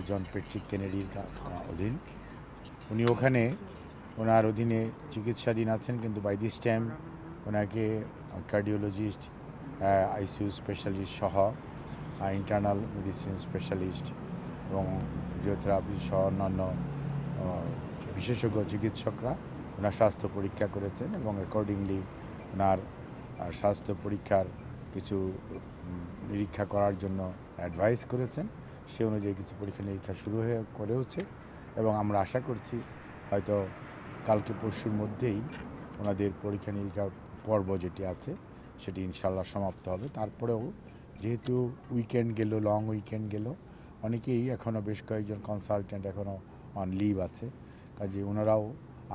জন Patrick কেনেডির অধীন। উনি ওখানে ওনার অধীনে চিকিৎসাধীন আছেন, কিন্তু বাই দিস টাইম ওনাকে কার্ডিওলজিস্ট, আইসিইউ স্পেশালিস্ট সহ ইন্টারনাল মেডিসিন স্পেশালিস্ট এবং ফিজিওথেরাপি সহ অন্যান্য বিশেষজ্ঞ চিকিৎসকরা ওনার স্বাস্থ্য পরীক্ষা করেছেন এবং অ্যাকর্ডিংলি ওনার স্বাস্থ্য পরীক্ষার কিছু নিরীক্ষা করার জন্য অ্যাডভাইস করেছেন। সে অনুযায়ী কিছু পরীক্ষা নিরীক্ষা শুরু করেওছে এবং আমরা আশা করছি হয়তো কালকে পরশুর মধ্যেই ওনাদের পরীক্ষা নিরীক্ষার পর্ব যেটি আছে সেটি ইনশাল্লাহ সমাপ্ত হবে। তারপরেও যেহেতু উইকেন্ড গেল, লং উইকেন্ড গেল, অনেকেই এখনও বেশ কয়েকজন কনসালটেন্ট এখনও অন লিভ আছে, কাজে ওনারাও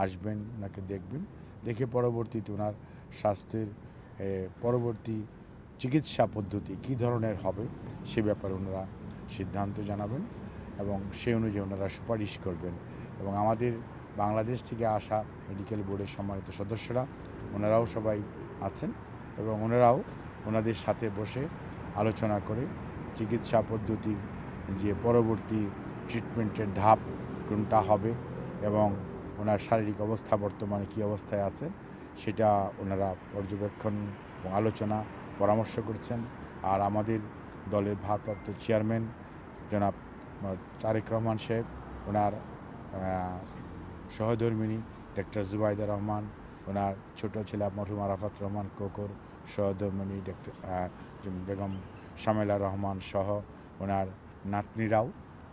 আসবেন, ওনাকে দেখবেন, দেখে পরবর্তীতে ওনার স্বাস্থ্যের পরবর্তী চিকিৎসা পদ্ধতি কী ধরনের হবে সে ব্যাপারে ওনারা সিদ্ধান্ত জানাবেন এবং সেই অনুযায়ী ওনারা সুপারিশ করবেন। এবং আমাদের বাংলাদেশ থেকে আসা মেডিকেল বোর্ডের সম্মানিত সদস্যরা ওনারাও সবাই আছেন এবং ওনারাও ওনাদের সাথে বসে আলোচনা করে চিকিৎসা পদ্ধতির যে পরবর্তী ট্রিটমেন্টের ধাপ কোনটা হবে এবং ওনার শারীরিক অবস্থা বর্তমানে কী অবস্থায় আছেন সেটা ওনারা পর্যবেক্ষণ এবং আলোচনা পরামর্শ করছেন। আর আমাদের দলের ভারপ্রাপ্ত চেয়ারম্যান জনাব তারেক রহমান সাহেব, ওনার সহধর্মিণী ডক্টর জুবাইদা রহমান, ওনার ছোট ছেলে মরহুম আরাফাত রহমান কোকর, সহধর্মিণী ডক্টর বেগম শামেলা রহমান সহ ওনার নাতনিরাও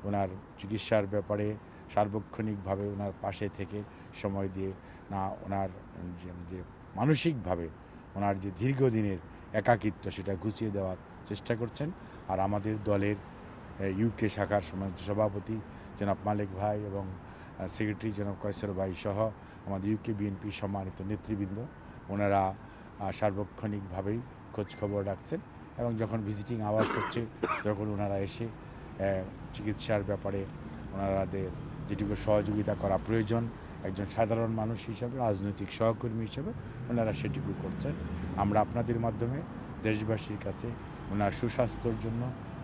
ওনার চিকিৎসার ব্যাপারে সার্বক্ষণিকভাবে ওনার পাশে থেকে সময় দিয়ে ওনার যে মানসিকভাবে ওনার যে দীর্ঘদিনের একাকিত্ব সেটা ঘুচিয়ে দেওয়ার চেষ্টা করছেন। আর আমাদের দলের ইউকে শাখার সম্মানিত সভাপতি জনাব মালিক ভাই এবং সেক্রেটারি জনাব কয়সর ভাই সহ আমাদের ইউকে বিএনপি সম্মানিত নেতৃবৃন্দ ওনারা সার্বক্ষণিকভাবেই খোঁজখবর রাখছেন এবং যখন ভিজিটিং আওয়ার্স হচ্ছে তখন ওনারা এসে চিকিৎসার ব্যাপারে ওনারাদের যেটুকু সহযোগিতা করা প্রয়োজন একজন সাধারণ মানুষ হিসাবে, রাজনৈতিক সহকর্মী হিসাবে ওনারা সেটুকু করছেন। আমরা আপনাদের মাধ্যমে দেশবাসীর কাছে ওনার সুস্বাস্থ্যর জন্য,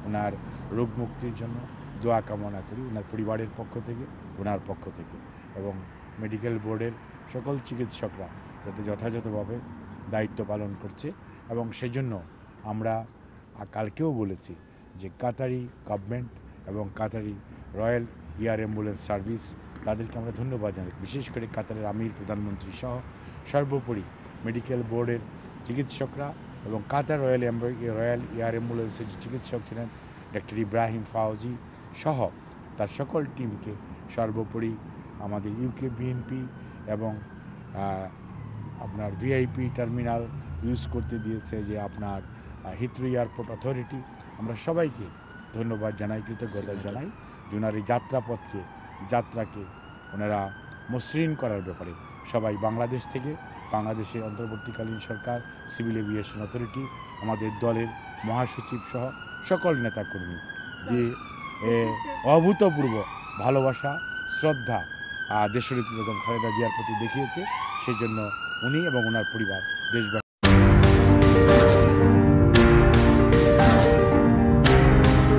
ওনার রোগ মুক্তির জন্য দোয়া কামনা করি, ওনার পরিবারের পক্ষ থেকে, ওনার পক্ষ থেকে এবং মেডিকেল বোর্ডের সকল চিকিৎসকরা যাতে যথাযথভাবে দায়িত্ব পালন করছে। এবং সেজন্য আমরা কালকেও বলেছি যে কাতারি গভর্নমেন্ট এবং Qatari royal air ambulance service তাদেরকে আমরা ধন্যবাদ জানাই, বিশেষ করে কাতারের আমির প্রধানমন্ত্রী সহ সর্বোপরি মেডিকেল বোর্ডের চিকিৎসকরা এবং কাতার রয়্যাল এয়ার অ্যাম্বুলেন্সের যে চিকিৎসক ছিলেন ডক্টর ইব্রাহিম ফাউজি সহ তার সকল টিমকে, সর্বোপরি আমাদের ইউকে বিএনপি এবং আপনার ভিআইপি টার্মিনাল ইউজ করতে দিয়েছে যে আপনার হিথ্রো এয়ারপোর্ট অথরিটি, আমরা সবাইকে ধন্যবাদ জানাই, কৃতজ্ঞতা জানাই যে ওনার এই যাত্রাকে ওনারা মসৃণ করার ব্যাপারে সবাই বাংলাদেশ থেকে, বাংলাদেশের অন্তর্বর্তীকালীন সরকার, সিভিল এভিয়েশন অথরিটি, আমাদের দলের মহাসচিব সহ সকল নেতাকর্মী যে অভূতপূর্ব ভালোবাসা, শ্রদ্ধা দেশনেত্রী বেগম খালেদা জিয়ার প্রতি দেখিয়েছে, সেজন্য উনি এবং ওনার পরিবার দেশবাসী